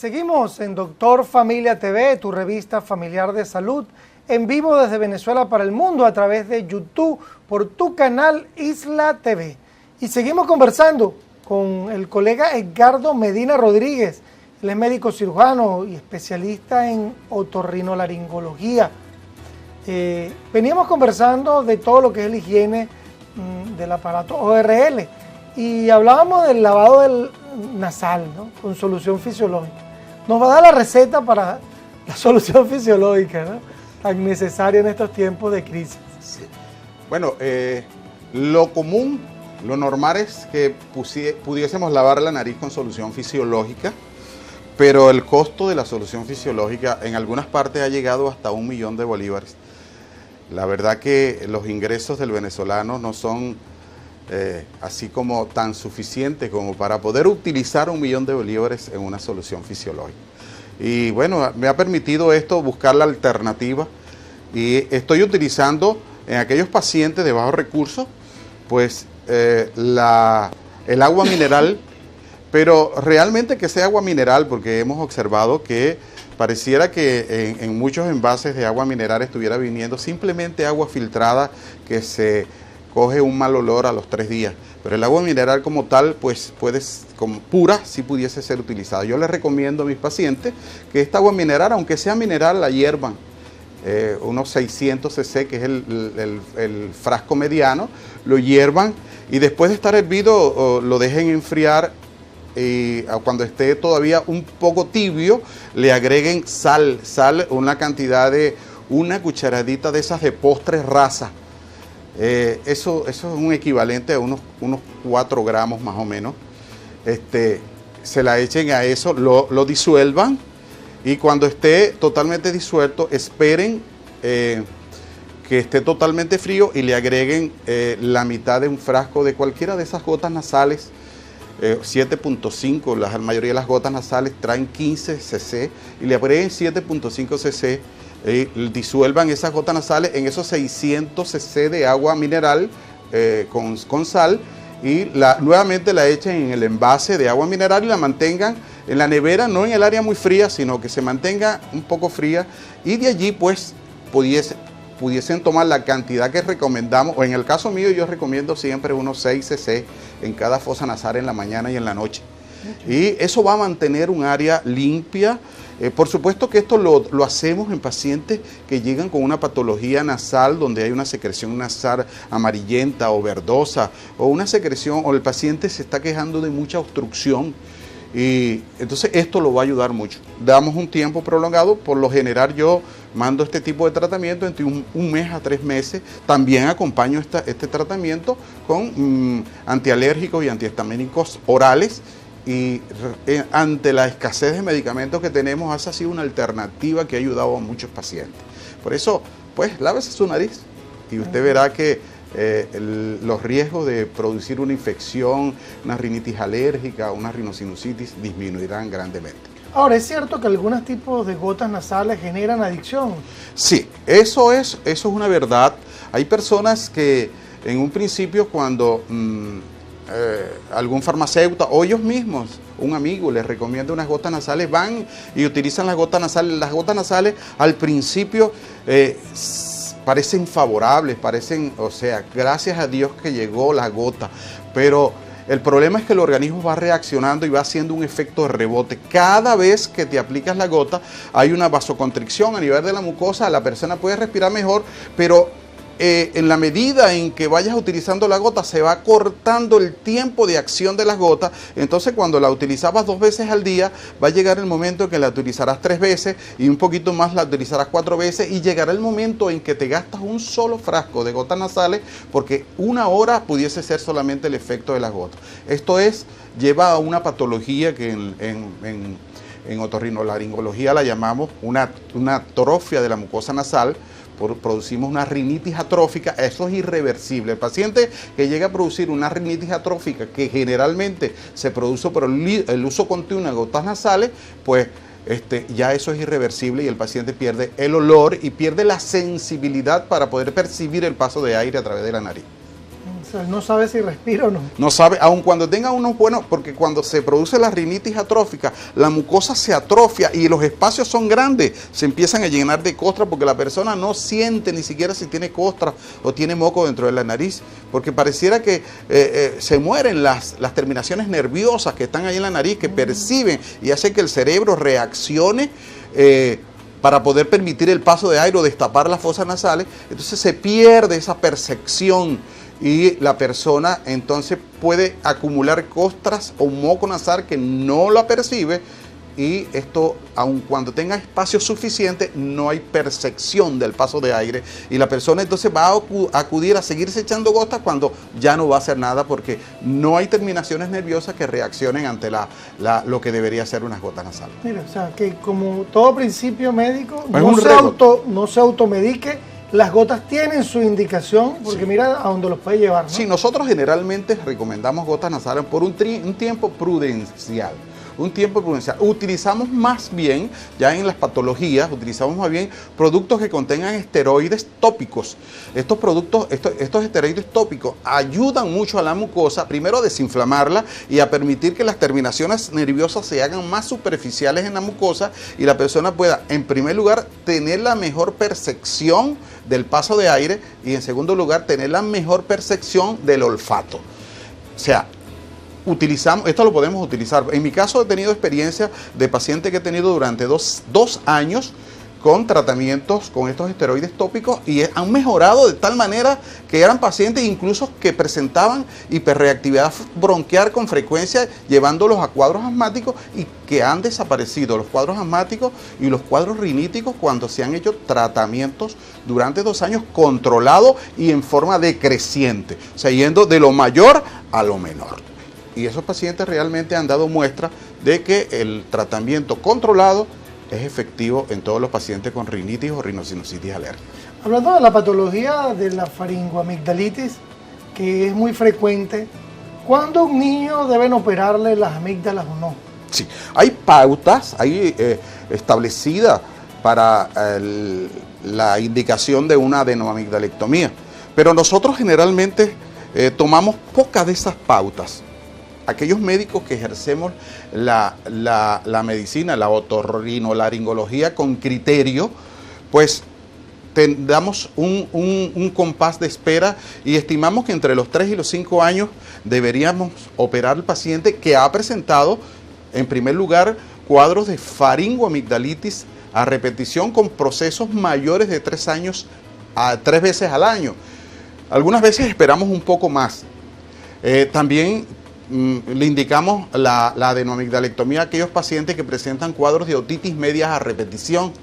Seguimos en Doctor Familia TV, tu revista familiar de salud, en vivo desde Venezuela para el mundo a través de YouTube por tu canal Isla TV. Y seguimos conversando con el colega Edgardo Medina Rodríguez. Él es médico cirujano y especialista en otorrinolaringología. Veníamos conversando de todo lo que es la higiene del aparato ORL y hablábamos del lavado del nasal, ¿no? Con solución fisiológica. Nos va a dar la receta para la solución fisiológica, ¿no? Tan necesaria en estos tiempos de crisis. Sí. Bueno, lo común, lo normal es que pudiésemos lavar la nariz con solución fisiológica, pero el costo de la solución fisiológica en algunas partes ha llegado hasta 1 millón de bolívares. La verdad que los ingresos del venezolano no son así como tan suficientes como para poder utilizar 1 millón de bolívares en una solución fisiológica. Y bueno, me ha permitido esto buscar la alternativa y estoy utilizando en aquellos pacientes de bajos recursos, pues el agua mineral, pero realmente que sea agua mineral, porque hemos observado que pareciera que en muchos envases de agua mineral estuviera viniendo simplemente agua filtrada que se coge un mal olor a los 3 días. Pero el agua mineral como tal, pues como pura, sí pudiese ser utilizada. Yo les recomiendo a mis pacientes que esta agua mineral, aunque sea mineral, la hiervan. Unos 600 cc, que es el frasco mediano, lo hiervan y después de estar hervido lo dejen enfriar. Y cuando esté todavía un poco tibio, le agreguen sal, una cantidad de una cucharadita de esas de postres rasa. Eso es un equivalente a unos 4 gramos más o menos. Se la echen a eso, lo disuelvan y cuando esté totalmente disuelto, esperen que esté totalmente frío y le agreguen la mitad de un frasco de cualquiera de esas gotas nasales. 7.5, la mayoría de las gotas nasales traen 15 cc y le agreguen 7.5 cc, disuelvan esas gotas nasales en esos 600 cc de agua mineral con sal y nuevamente la echen en el envase de agua mineral y la mantengan en la nevera, no en el área muy fría, sino que se mantenga un poco fría y de allí pues pudiesen tomar la cantidad que recomendamos, o en el caso mío yo recomiendo siempre unos 6 cc en cada fosa nasal en la mañana y en la noche. Y eso va a mantener un área limpia. Por supuesto que esto lo hacemos en pacientes que llegan con una patología nasal donde hay una secreción nasal amarillenta o verdosa, o una secreción, o el paciente se está quejando de mucha obstrucción. Y entonces esto lo va a ayudar mucho. Damos un tiempo prolongado, por lo general yo mando este tipo de tratamiento entre un mes a 3 meses. También acompaño este tratamiento con antialérgicos y antihistamínicos orales. Y ante la escasez de medicamentos que tenemos, esa ha sido una alternativa que ha ayudado a muchos pacientes. Por eso, pues, lávese su nariz y usted verá que los riesgos de producir una infección, una rinitis alérgica, una rinosinusitis disminuirán grandemente. Ahora, ¿es cierto que algunos tipos de gotas nasales generan adicción? Sí, eso es una verdad. Hay personas que en un principio cuando algún farmacéutico o ellos mismos, un amigo les recomienda unas gotas nasales, van y utilizan las gotas nasales. Las gotas nasales al principio parecen favorables, o sea, gracias a Dios que llegó la gota, pero el problema es que el organismo va reaccionando y va haciendo un efecto de rebote. Cada vez que te aplicas la gota hay una vasoconstricción a nivel de la mucosa, la persona puede respirar mejor, pero en la medida en que vayas utilizando la gota se va cortando el tiempo de acción de las gotas. Entonces cuando la utilizabas 2 veces al día, va a llegar el momento en que la utilizarás 3 veces y un poquito más la utilizarás 4 veces y llegará el momento en que te gastas un solo frasco de gotas nasales porque 1 hora pudiese ser solamente el efecto de las gotas. Esto lleva a una patología que en otorrinolaringología la llamamos una atrofia de la mucosa nasal. Producimos una rinitis atrófica, eso es irreversible. El paciente que llega a producir una rinitis atrófica, que generalmente se produce por el uso continuo de gotas nasales, pues ya eso es irreversible y el paciente pierde el olor y pierde la sensibilidad para poder percibir el paso de aire a través de la nariz. sea, no sabe si respira o no. No sabe, aun cuando tenga unos buenos, porque cuando se produce la rinitis atrófica, la mucosa se atrofia y los espacios son grandes, se empiezan a llenar de costra porque la persona no siente ni siquiera si tiene costra o tiene moco dentro de la nariz, porque pareciera que se mueren las terminaciones nerviosas que están ahí en la nariz, que perciben y hacen que el cerebro reaccione para poder permitir el paso de aire o destapar las fosas nasales. Entonces se pierde esa percepción y la persona entonces puede acumular costras o moco nasal que no la percibe, y esto, aun cuando tenga espacio suficiente, no hay percepción del paso de aire y la persona entonces va a acudir a seguirse echando gotas cuando ya no va a hacer nada porque no hay terminaciones nerviosas que reaccionen ante lo que debería ser unas gotas nasales. Mira, o sea, que como todo principio médico, no se automedique. Las gotas tienen su indicación, porque sí, mira a dónde los puede llevar, ¿no? Sí, nosotros generalmente recomendamos gotas nasales por un tiempo prudencial. Un tiempo prudencial. Utilizamos más bien, ya en las patologías, utilizamos más bien productos que contengan esteroides tópicos. Estos productos, estos esteroides tópicos ayudan mucho a la mucosa, primero a desinflamarla y a permitir que las terminaciones nerviosas se hagan más superficiales en la mucosa y la persona pueda, en primer lugar, tener la mejor percepción del paso de aire y, en segundo lugar, tener la mejor percepción del olfato. O sea, esto lo podemos utilizar. En mi caso he tenido experiencia de pacientes que he tenido durante dos años con tratamientos con estos esteroides tópicos y han mejorado de tal manera que eran pacientes incluso que presentaban hiperreactividad bronquial con frecuencia, llevándolos a cuadros asmáticos, y que han desaparecido los cuadros asmáticos y los cuadros riníticos cuando se han hecho tratamientos durante 2 años controlados y en forma decreciente, o sea, yendo de lo mayor a lo menor. Y esos pacientes realmente han dado muestra de que el tratamiento controlado es efectivo en todos los pacientes con rinitis o rinosinusitis alérgica. Hablando de la patología de la faringoamigdalitis, que es muy frecuente, ¿cuándo un niño deben operarle las amígdalas o no? Sí, hay pautas establecidas para la indicación de una adenoamigdalectomía, pero nosotros generalmente tomamos pocas de esas pautas. Aquellos médicos que ejercemos la medicina, la otorrinolaringología con criterio, pues damos un compás de espera y estimamos que entre los 3 y los 5 años deberíamos operar al paciente que ha presentado, en primer lugar, cuadros de faringoamigdalitis a repetición con procesos mayores de 3 años a 3 veces al año. Algunas veces esperamos un poco más. También le indicamos la adenoamigdalectomía a aquellos pacientes que presentan cuadros de otitis medias a repetición.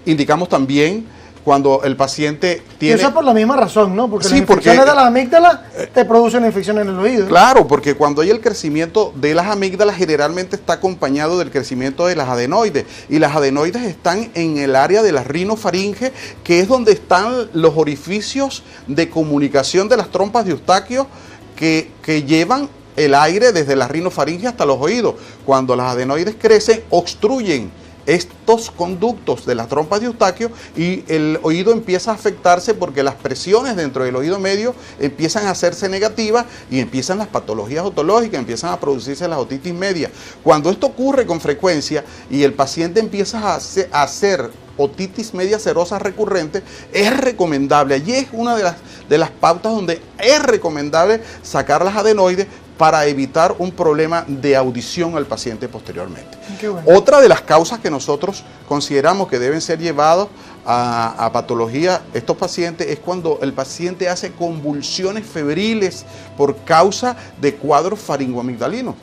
Indicamos también cuando el paciente tiene... Eso es por la misma razón, ¿no? Porque las infecciones de las amígdalas te producen infección en el oído. Claro, porque cuando hay el crecimiento de las amígdalas generalmente está acompañado del crecimiento de las adenoides. Y las adenoides están en el área de la rinofaringe, que es donde están los orificios de comunicación de las trompas de Eustaquio que llevan el aire desde la rinofaringe hasta los oídos. Cuando las adenoides crecen, obstruyen estos conductos de las trompas de Eustaquio y el oído empieza a afectarse porque las presiones dentro del oído medio empiezan a hacerse negativas y empiezan las patologías otológicas, empiezan a producirse las otitis medias. Cuando esto ocurre con frecuencia y el paciente empieza a hacer otitis media serosa recurrente, es recomendable, allí es una de las pautas donde es recomendable sacar las adenoides para evitar un problema de audición al paciente posteriormente. Bueno. Otra de las causas que nosotros consideramos que deben ser llevados a patología estos pacientes es cuando el paciente hace convulsiones febriles por causa de cuadros faringoamigdalinos.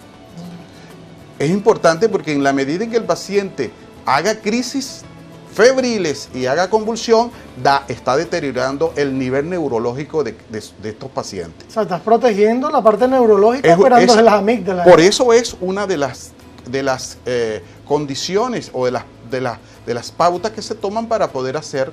Es importante porque en la medida en que el paciente haga crisis febriles y haga convulsión, está deteriorando el nivel neurológico de estos pacientes. O sea, estás protegiendo la parte neurológica operándose las amígdalas. Por eso es una de las condiciones o de las pautas que se toman para poder hacer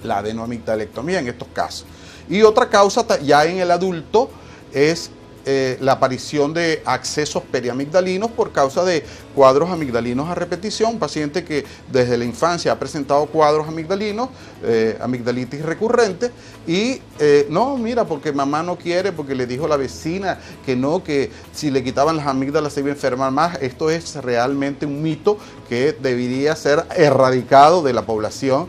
la adenoamigdalectomía en estos casos. Y otra causa ya en el adulto es la aparición de accesos periamigdalinos por causa de cuadros amigdalinos a repetición, un paciente que desde la infancia ha presentado cuadros amigdalinos, amigdalitis recurrente, y no, mira, porque mamá no quiere, porque le dijo la vecina que no, que si le quitaban las amígdalas se iba a enfermar más. Esto es realmente un mito que debería ser erradicado de la población.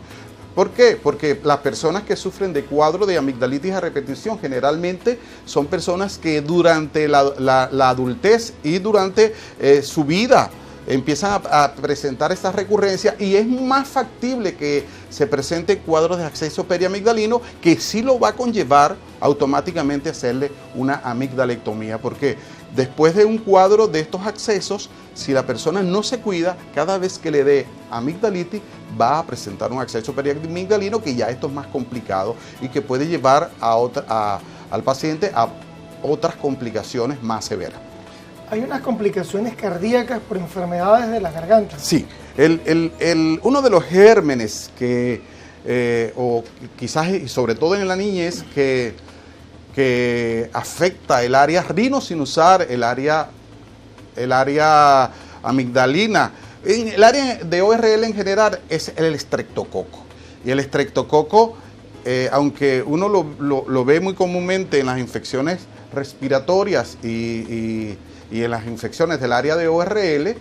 ¿Por qué? Porque las personas que sufren de cuadro de amigdalitis a repetición generalmente son personas que durante la adultez y durante su vida empiezan a presentar estas recurrencias, y es más factible que se presente cuadros de acceso periamigdalino, que sí lo va a conllevar automáticamente hacerle una amigdalectomía, porque después de un cuadro de estos accesos, si la persona no se cuida, cada vez que le dé amigdalitis va a presentar un acceso periamigdalino, que ya esto es más complicado y que puede llevar al paciente a otras complicaciones más severas. Hay unas complicaciones cardíacas por enfermedades de la garganta. Sí, uno de los gérmenes que, o quizás y sobre todo en la niñez, que afecta el área rinosinusal, el área amigdalina, en el área de ORL en general, es el estreptococo. Y el estreptococo, aunque uno lo ve muy comúnmente en las infecciones respiratorias y en las infecciones del área de ORL,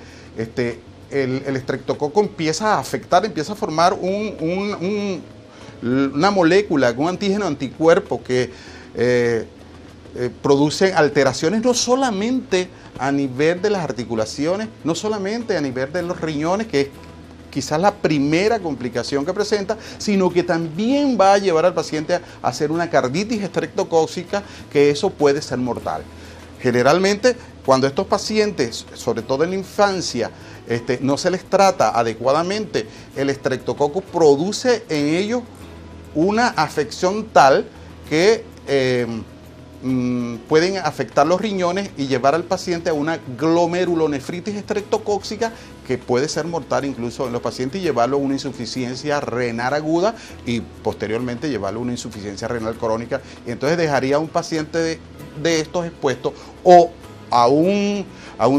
el estreptococo empieza a afectar, empieza a formar una molécula, un antígeno anticuerpo que produce alteraciones no solamente a nivel de las articulaciones, no solamente a nivel de los riñones, que es quizás la primera complicación que presenta, sino que también va a llevar al paciente a hacer una carditis estreptocócica, que eso puede ser mortal. Generalmente, cuando estos pacientes, sobre todo en la infancia, no se les trata adecuadamente, el estreptococo produce en ellos una afección tal que pueden afectar los riñones y llevar al paciente a una glomerulonefritis estreptocócica, que puede ser mortal incluso en los pacientes, y llevarlo a una insuficiencia renal aguda y posteriormente llevarlo a una insuficiencia renal crónica, y entonces dejaría a un paciente de estos expuestos o a un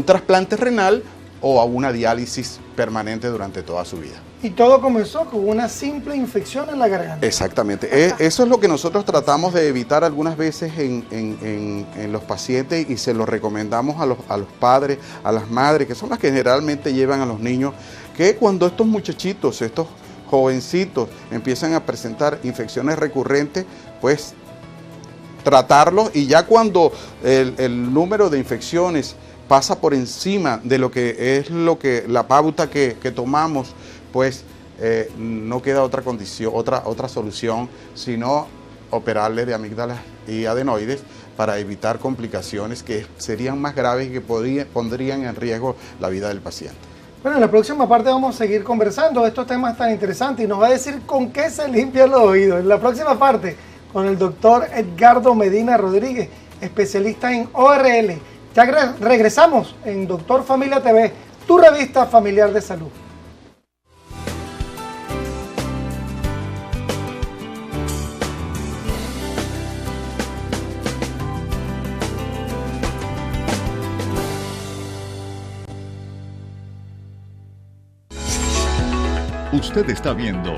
trasplante renal o a una diálisis permanente durante toda su vida. Y todo comenzó con una simple infección en la garganta. Exactamente. Eso es lo que nosotros tratamos de evitar algunas veces en los pacientes, y se lo recomendamos a los padres, a las madres, que son las que generalmente llevan a los niños, que cuando estos muchachitos, estos jovencitos empiezan a presentar infecciones recurrentes, pues tratarlos, y ya cuando el número de infecciones pasa por encima de lo que es la pauta que tomamos, pues no queda otra condición, otra solución, sino operarle de amígdalas y adenoides para evitar complicaciones que serían más graves y que pondrían en riesgo la vida del paciente. Bueno, en la próxima parte vamos a seguir conversando de estos temas tan interesantes, y nos va a decir con qué se limpian los oídos. En la próxima parte, con el doctor Edgardo Medina Rodríguez, especialista en ORL. Ya regresamos en Doctor Familia TV, tu revista familiar de salud. Usted está viendo